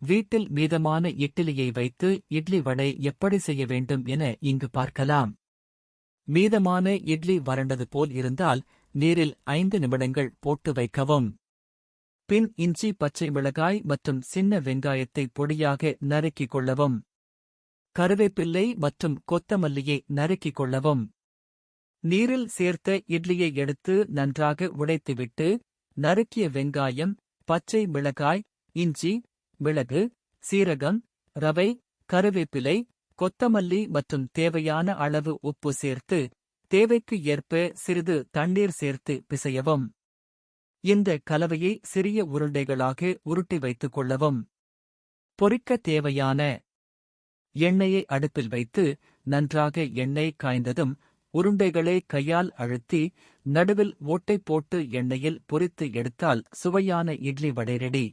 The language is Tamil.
வீட்டில் மீதமான இட்லியை வைத்து இட்லி வடை எப்படி செய்ய வேண்டும் என இங்கு பார்க்கலாம். மீதமான இட்லி வறண்டது போல் இருந்தால் நீரில் 5 நிமிடங்கள் போட்டு வைக்கவும். பின் இஞ்சி, பச்சை மிளகாய் மற்றும் சின்ன வெங்காயத்தை பொடியாக நறுக்கிக் கொள்ளவும். கருவேப்பிள்ளை மற்றும் கொத்தமல்லியை நறுக்கிக் கொள்ளவும். நீரில் சேர்த்த இட்லியை எடுத்து நன்றாக உடைத்துவிட்டு நறுக்கிய வெங்காயம், பச்சை மிளகாய், இஞ்சி, மிளகு, சீரகம், ரவை, கருவேப்பிலை, கொத்தமல்லி மற்றும் தேவையான அளவு உப்பு சேர்த்து தேவைக்கு ஏற்ப சிறிது தண்ணீர் சேர்த்து பிசையவும். இந்த கலவையை சிறிய உருண்டைகளாக உருட்டி வைத்துக் கொள்ளவும். பொரிக்க தேவையான எண்ணெயை அடுப்பில் வைத்து நன்றாக எண்ணெய் காய்ந்ததும் உருண்டைகளை கையால் அழுத்தி நடுவில் ஓட்டை போட்டு எண்ணெயில் பொரித்து எடுத்தால் சுவையான இட்லி வடை ரெடி.